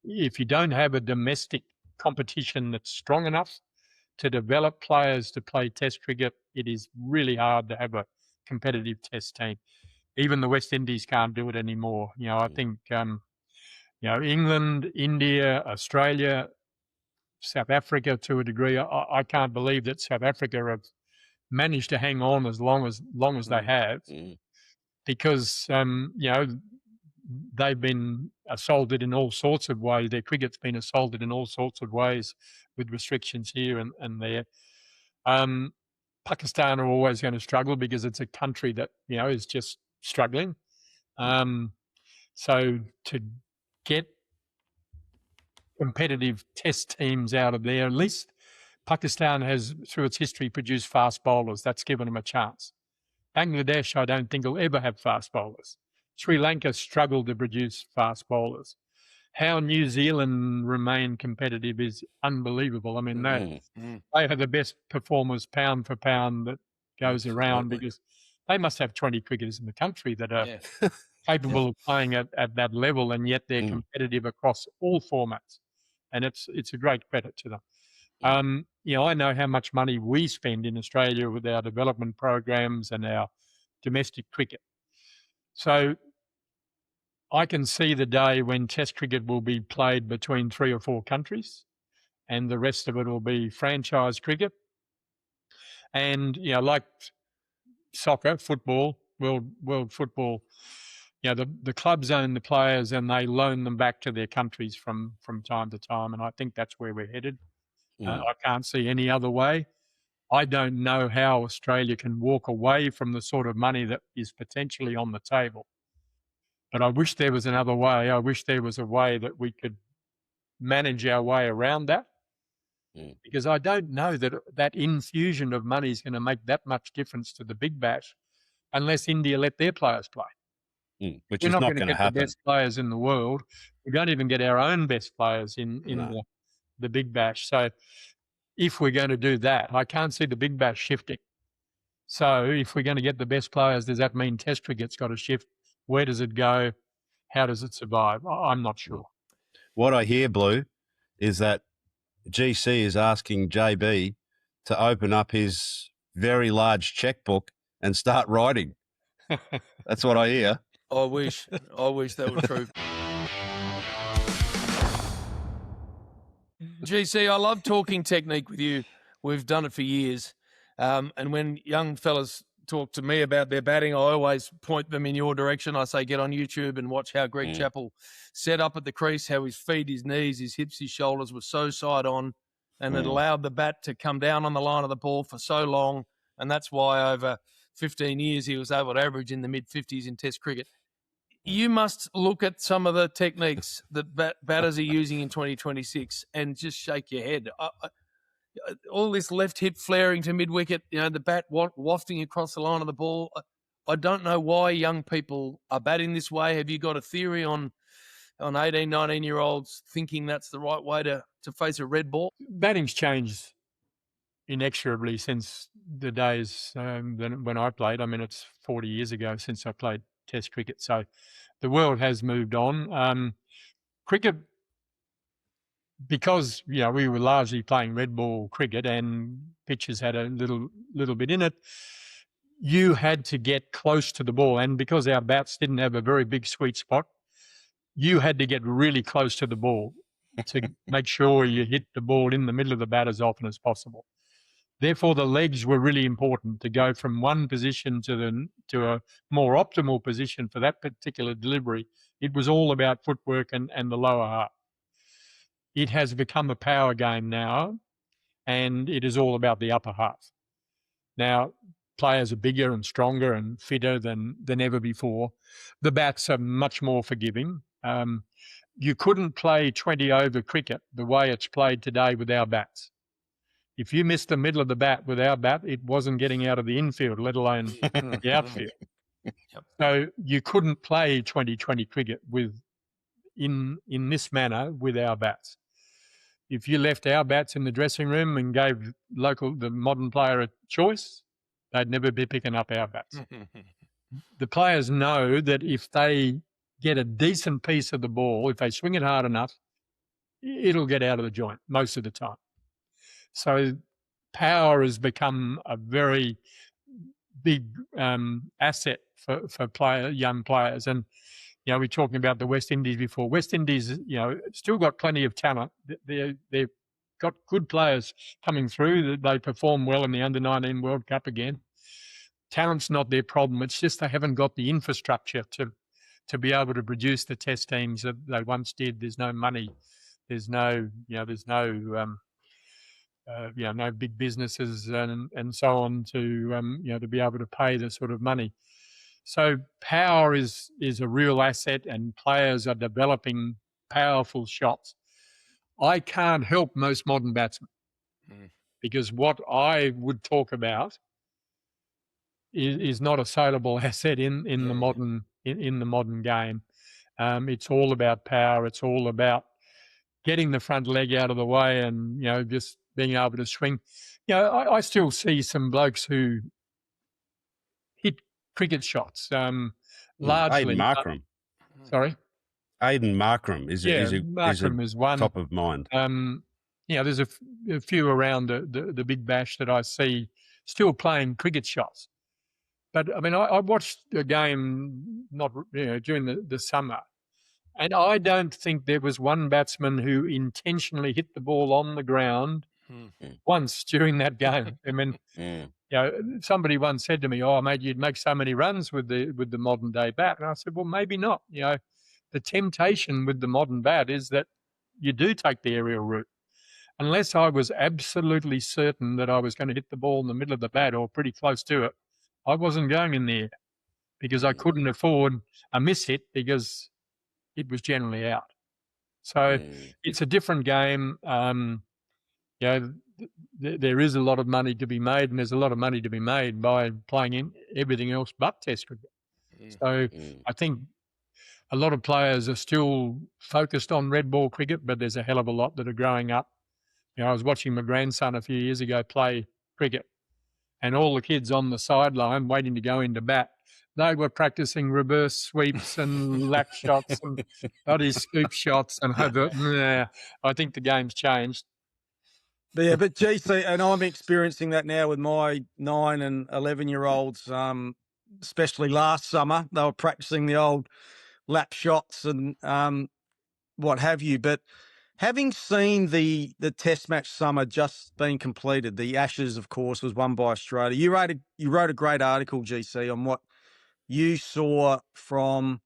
If you don't have a domestic competition that's strong enough to develop players to play Test cricket, it is really hard to have a competitive Test team. Even the West Indies can't do it anymore. I think, England, India, Australia, South Africa to a degree. I can't believe that South Africa have managed to hang on as long as they have, because they've been assaulted in all sorts of ways. Their cricket's been assaulted in all sorts of ways with restrictions here and there. Pakistan are always going to struggle because it's a country that is just struggling. So to get competitive Test teams out of there, at least Pakistan has, through its history, produced fast bowlers. That's given them a chance. Bangladesh, I don't think, will ever have fast bowlers. Sri Lanka struggled to produce fast bowlers. How New Zealand remain competitive is unbelievable. I mean, they are the best performers pound for pound that goes around, because they must have 20 cricketers in the country that are capable of playing at that level, and yet they're competitive across all formats. And it's a great credit to them. I know how much money we spend in Australia with our development programs and our domestic cricket. So I can see the day when Test cricket will be played between 3 or 4 countries, and the rest of it will be franchise cricket. And, like soccer, football, world football, the clubs own the players and they loan them back to their countries from time to time. And I think that's where we're headed. I can't see any other way. I don't know how Australia can walk away from the sort of money that is potentially on the table. But I wish there was another way. I wish there was a way that we could manage our way around that, because I don't know that infusion of money is going to make that much difference to the Big Bash unless India let their players play. Which We're is not not going to get happen. the best players in the world. We don't even get our own best players in the Big Bash. So if we're going to do that, I can't see the Big Bash shifting. So if we're going to get the best players, does that mean Test cricket's got to shift? Where does it go? How does it survive? I'm not sure. What I hear, Blue, is that GC is asking JB to open up his very large checkbook and start writing. That's what I hear. I wish that were true. GC, I love talking technique with you. We've done it for years. And when young fellas talk to me about their batting, I always point them in your direction. I say, get on YouTube and watch how Greg Chappell set up at the crease, how his feet, his knees, his hips, his shoulders were so side on, and it allowed the bat to come down on the line of the ball for so long. And that's why over 15 years he was able to average in the mid-50s in Test cricket. You must look at some of the techniques that batters are using in 2026 and just shake your head. All this left hip flaring to mid-wicket, the bat wafting across the line of the ball. I don't know why young people are batting this way. Have you got a theory on 18, 19-year-olds thinking that's the right way to face a red ball? Batting's changed inexorably since the days when I played. I mean, it's 40 years ago since I played Test cricket. So the world has moved on. Cricket, because we were largely playing red ball cricket and pitches had a little bit in it, you had to get close to the ball. And because our bats didn't have a very big sweet spot, you had to get really close to the ball to make sure you hit the ball in the middle of the bat as often as possible. Therefore, the legs were really important to go from one position to a more optimal position for that particular delivery. It was all about footwork and the lower half. It has become a power game now, and it is all about the upper half. Now, players are bigger and stronger and fitter than ever before. The bats are much more forgiving. You couldn't play 20-over cricket the way it's played today with our bats. If you missed the middle of the bat with our bat, it wasn't getting out of the infield, let alone the outfield. So you couldn't play 2020 cricket in this manner with our bats. If you left our bats in the dressing room and gave the modern player a choice, they'd never be picking up our bats. The players know that if they get a decent piece of the ball, if they swing it hard enough, it'll get out of the joint most of the time. So power has become a very big asset for young players. And, we're talking about the West Indies before. West Indies, still got plenty of talent. They've got good players coming through. They perform well in the Under-19 World Cup again. Talent's not their problem. It's just they haven't got the infrastructure to be able to produce the test teams that they once did. There's no money. There's no big businesses and so on to be able to pay the sort of money. So power is a real asset, and players are developing powerful shots. I can't help most modern batsmen because what I would talk about is not a saleable asset in the modern game. It's all about power. It's all about getting the front leg out of the way and just being able to swing. I still see some blokes who hit cricket shots. Largely, Aiden Markram. Sorry, Aiden Markram is Markram is one top of mind. There's a few around the Big Bash that I see still playing cricket shots. But I mean, I watched a game during the summer, and I don't think there was one batsman who intentionally hit the ball on the ground once during that game. I mean, somebody once said to me, "Oh, mate, you'd make so many runs with the modern day bat," and I said, "Well, maybe not." The temptation with the modern bat is that you do take the aerial route. Unless I was absolutely certain that I was going to hit the ball in the middle of the bat or pretty close to it, I wasn't going in there because I couldn't afford a miss hit because it was generally out. So it's a different game. There is a lot of money to be made, and there's a lot of money to be made by playing in everything else but Test cricket. So I think a lot of players are still focused on red ball cricket, but there's a hell of a lot that are growing up. I was watching my grandson a few years ago play cricket, and all the kids on the sideline waiting to go into bat, they were practicing reverse sweeps and lap shots and bloody scoop shots. And I thought, I think the game's changed. Yeah, but GC, and I'm experiencing that now with my 9 and 11-year-olds, especially last summer. They were practicing the old lap shots and what have you. But having seen the Test match summer just being completed, the Ashes, of course, was won by Australia. You wrote a great article, GC, on what you saw from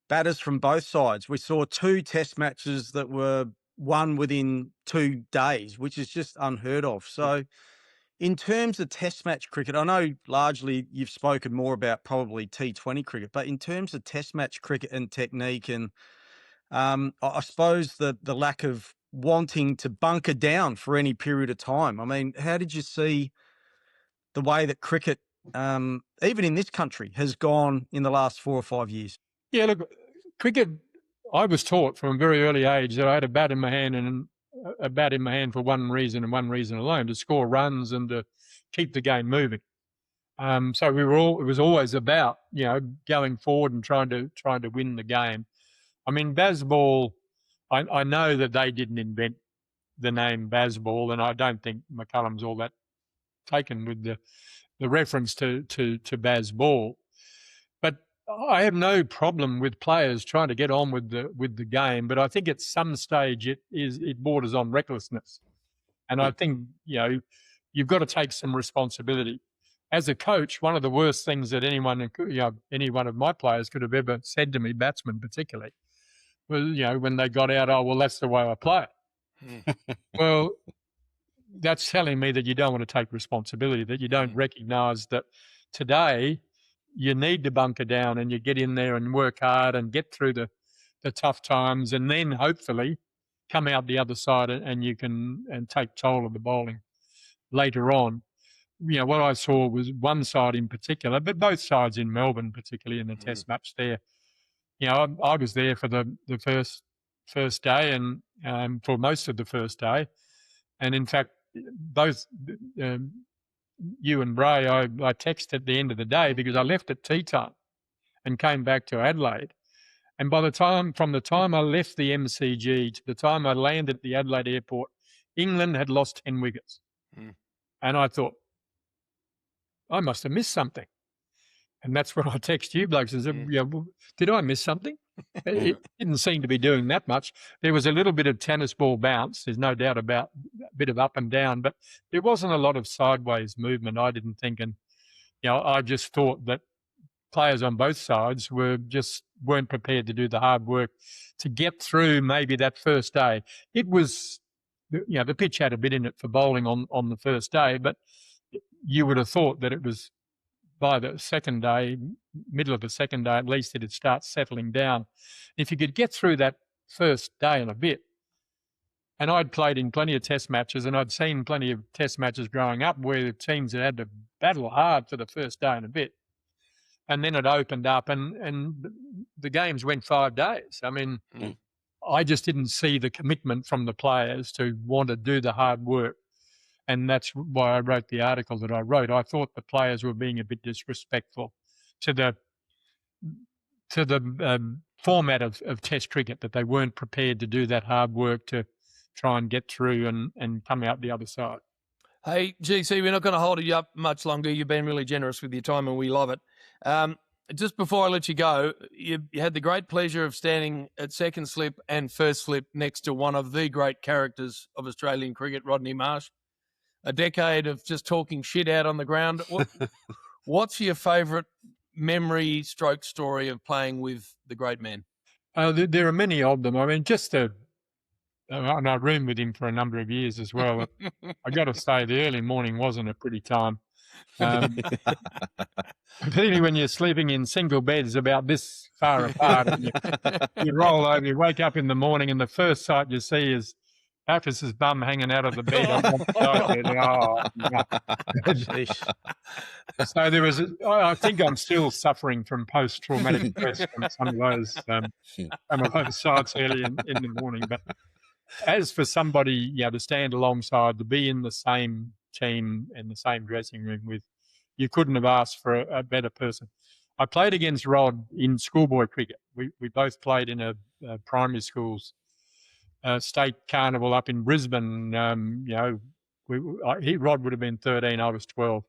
batters from both sides. We saw 2 Test matches that were won within 2 days, which is just unheard of. So in terms of Test match cricket, I know largely you've spoken more about probably T20 cricket, but in terms of Test match cricket and technique and I suppose the lack of wanting to bunker down for any period of time. I mean, how did you see the way that cricket, even in this country, has gone in the last 4 or 5 years? Yeah, look, cricket, I was taught from a very early age that I had a bat in my hand and a bat in my hand for one reason and one reason alone, to score runs and to keep the game moving. So it was always about, going forward and trying to win the game. I mean, Bazball, I know that they didn't invent the name Bazball, and I don't think McCullum's all that taken with the reference to Bazball. But I have no problem with players trying to get on with the game, but I think at some stage it borders on recklessness. And I think, you've got to take some responsibility. As a coach, one of the worst things that any one of my players could have ever said to me, batsmen particularly, was, when they got out, "Oh, well, that's the way I play it." Well, that's telling me that you don't want to take responsibility, that you don't recognise that today you need to bunker down and you get in there and work hard and get through the tough times, and then hopefully come out the other side and you can take toll of the bowling later on. what I saw was one side in particular, but both sides in Melbourne, particularly in the Test match there. I was there for the first day and for most of the first day, and in fact, both you and Bray, I texted at the end of the day because I left at tea time and came back to Adelaide. And from the time I left the MCG to the time I landed at the Adelaide airport, England had lost 10 wickets. And I thought, I must have missed something. And that's when I texted you blokes and said, did I miss something? It didn't seem to be doing that much. There was a little bit of tennis ball bounce. There's no doubt about a bit of up and down, but there wasn't a lot of sideways movement, I didn't think. And, I just thought that players on both sides weren't prepared to do the hard work to get through maybe that first day. It was, the pitch had a bit in it for bowling on the first day, but you would have thought that it was by the second day, middle of the second day, at least it'd start settling down. If you could get through that first day and a bit, and I'd played in plenty of test matches and I'd seen plenty of test matches growing up where the teams had to battle hard for the first day and a bit. And then it opened up and the games went 5 days. I mean, I just didn't see the commitment from the players to want to do the hard work. And that's why I wrote the article that I wrote. I thought the players were being a bit disrespectful to the format of Test cricket, that they weren't prepared to do that hard work to try and get through and come out the other side. Hey, GC, we're not going to hold you up much longer. You've been really generous with your time and we love it. Just before I let you go, you had the great pleasure of standing at second slip and first slip next to one of the great characters of Australian cricket, Rod Marsh. A decade of just talking shit out on the ground. What's your favourite memory stroke story of playing with the great man? There are many of them. I mean, and I roomed with him for a number of years as well. I got to say, the early morning wasn't a pretty time. Particularly when you're sleeping in single beds about this far apart. And you roll over, you wake up in the morning and the first sight you see is Apis' bum hanging out of the bed. So there was, I think I'm still suffering from post-traumatic stress from some of those sights early in the morning. But as for somebody, to stand alongside, to be in the same team and the same dressing room with, you couldn't have asked for a better person. I played against Rod in schoolboy cricket. We both played in a primary school's state carnival up in Brisbane. Rod would have been 13, I was 12.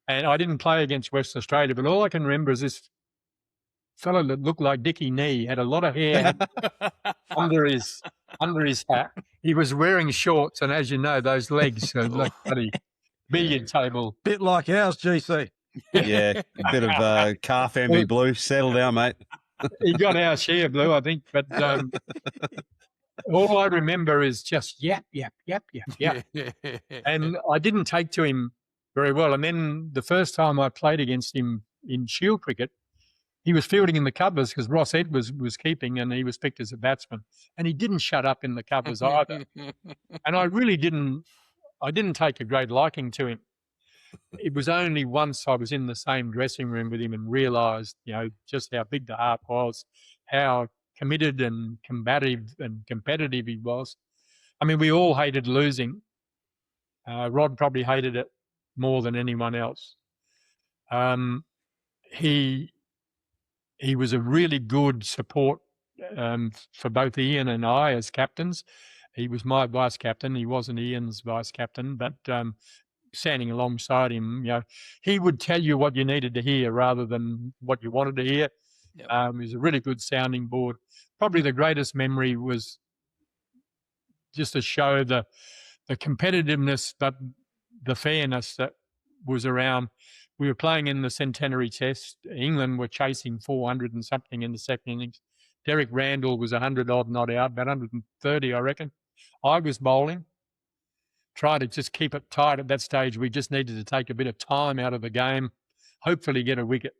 And I didn't play against Western Australia, but all I can remember is this fellow that looked like Dickie Nee, had a lot of hair under his hat. He was wearing shorts, and as you know, those legs are like bloody billiard table. Bit like ours, GC. Yeah, a bit of calf envy, Blue. Settle down, mate. He got our share, Blue, I think, but all I remember is just yap. And I didn't take to him very well. And then the first time I played against him in Shield cricket, he was fielding in the covers because Ross Ed was keeping, and he was picked as a batsman. And he didn't shut up in the covers either. And I really didn't take a great liking to him. It was only once I was in the same dressing room with him and realised, just how big the heart was, how committed and combative and competitive he was. I mean, we all hated losing. Rod probably hated it more than anyone else. He was a really good support for both Ian and I as captains. He was my vice captain. He wasn't Ian's vice captain, but standing alongside him, he would tell you what you needed to hear rather than what you wanted to hear. Yep. He was a really good sounding board. Probably the greatest memory was just to show the competitiveness, but the fairness that was around. We were playing in the Centenary Test. England were chasing 400 and something in the second innings. Derek Randall was 100 odd not out, about 130, I reckon. I was bowling, trying to just keep it tight at that stage. We just needed to take a bit of time out of the game, hopefully get a wicket.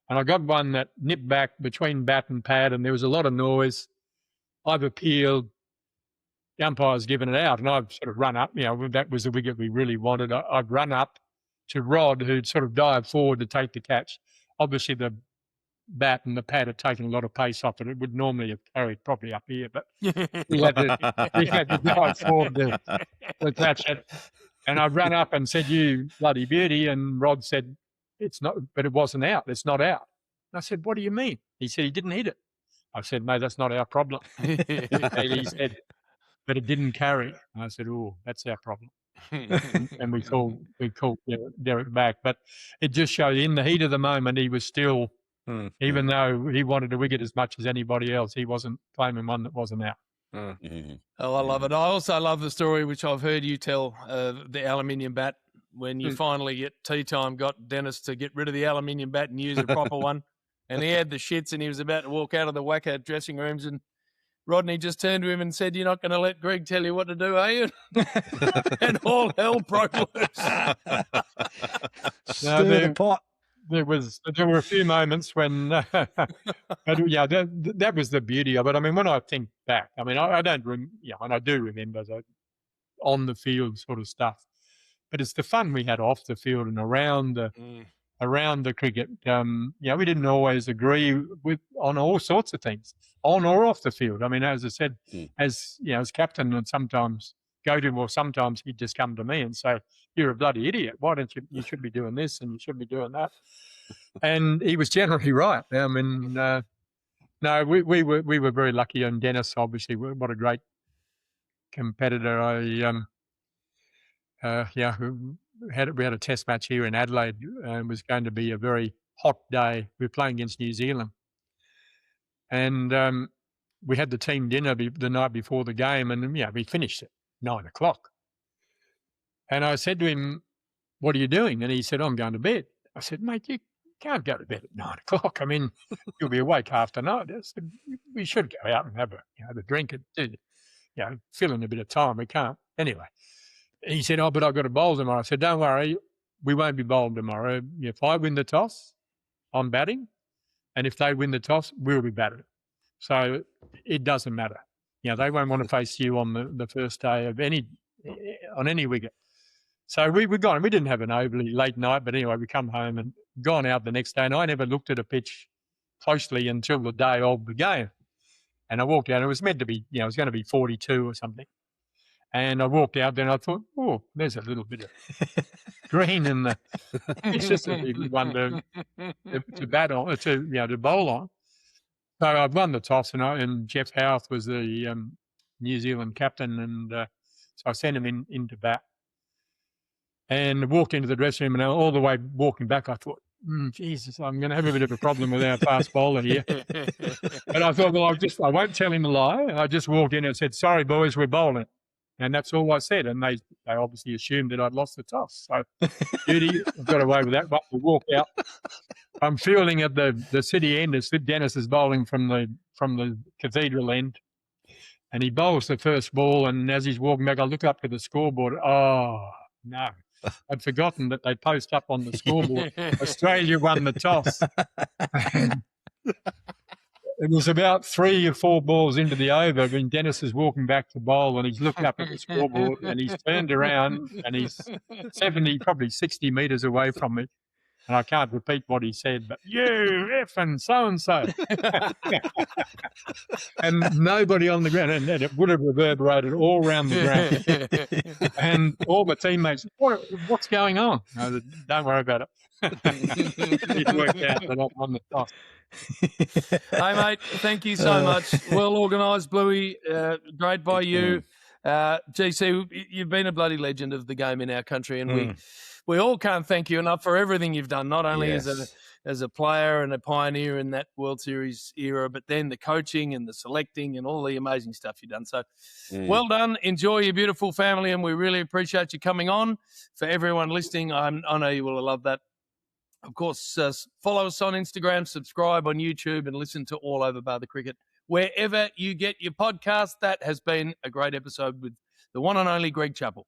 And I got one that nipped back between bat and pad, and there was a lot of noise. I've appealed. The umpire's given it out, and I've sort of run up. That was the wicket we really wanted. I've run up, Rod, who'd sort of dived forward to take the catch. Obviously, the bat and the pad had taken a lot of pace off it. It would normally have carried probably up here, but he had to dive forward to catch it. And I ran up and said, "You bloody beauty!" And Rod said, "It's not, but it wasn't out. It's not out." And I said, "What do you mean?" He said, "He didn't hit it." I said, "Mate, that's not our problem." And he said, "But it didn't carry." And I said, "Oh, that's our problem." And we called Derek back. But it just showed in the heat of the moment, he was still, even though he wanted to wicket as much as anybody else, he wasn't claiming one that wasn't out. Oh, I love it. I also love the story, which I've heard you tell, the aluminium bat, when you finally at tea time got Dennis to get rid of the aluminium bat and use a proper one. And he had the shits and he was about to walk out of the Wacker dressing rooms, and Rodney just turned to him and said, "You're not going to let Greg tell you what to do, are you?" And all hell broke loose. Stir the pot. There were a few moments when, that was the beauty of it. I mean, when I think back, I mean, I don't, and I do remember the on the field sort of stuff, but it's the fun we had off the field and around the cricket. We didn't always agree on all sorts of things, on or off the field. I mean, as I said, as captain, and sometimes sometimes he'd just come to me and say, "You're a bloody idiot. Why don't you should be doing this and you should be doing that." And he was generally right. I mean, no, we were very lucky, and Dennis, obviously, what a great competitor. We had a test match here in Adelaide, and it was going to be a very hot day. We were playing against New Zealand, and we had the team dinner the night before the game, and we finished at 9 o'clock. And I said to him, "What are you doing?" And he said, "I'm going to bed." I said, "Mate, you can't go to bed at 9 o'clock. I mean, you'll be awake half the night." I said, "We should go out and have a drink and fill in a bit of time. We can't." Anyway, he said, "Oh, but I've got to bowl tomorrow." I said, "Don't worry, we won't be bowling tomorrow. If I win the toss, I'm batting. And if they win the toss, we'll be batting. So it doesn't matter. They won't want to face you on the first day of any wicket." So we gone. We didn't have an overly late night, but anyway, we come home and gone out the next day. And I never looked at a pitch closely until the day of the game. And I walked out. It was meant to be, it was going to be 42 or something. And I walked out there and I thought, "Oh, there's a little bit of green in the. It's just a big one to bat on, to bowl on." So I won the toss, and Jeff Howarth was the New Zealand captain, and so I sent him in to bat. And walked into the dressing room, and all the way walking back, I thought, Jesus, I'm going to have a bit of a problem with our fast bowler here. But I thought, well, I won't tell him a lie. I just walked in and said, "Sorry, boys, we're bowling." And that's all I said. And they obviously assumed that I'd lost the toss. So, Judy, I got away with that. But we walked out. I'm fielding at the city end. Dennis is bowling from the cathedral end. And he bowls the first ball. And as he's walking back, I look up to the scoreboard. Oh, no. I'd forgotten that they post up on the scoreboard. Australia won the toss. It was about 3 or 4 balls into the over when Dennis is walking back to bowl, and he's looked up at the scoreboard and he's turned around and he's 70, probably 60 metres away from me. And I can't repeat what he said, but "You effing so-and-so." And nobody on the ground, and it would have reverberated all around the ground. And all the teammates, "What's going on?" I said, "Don't worry about it." It worked out that I won the toss. Hey, mate, thank you so much. Well organised, Blewie. Great by you. GC, you've been a bloody legend of the game in our country, and we all can't thank you enough for everything you've done, not only as a player and a pioneer in that World Series era, but then the coaching and the selecting and all the amazing stuff you've done. So well done. Enjoy your beautiful family, and we really appreciate you coming on. For everyone listening, I know you will love that. Of course, follow us on Instagram, subscribe on YouTube, and listen to All Over Bar the Cricket wherever you get your podcast. That has been a great episode with the one and only Greg Chappell.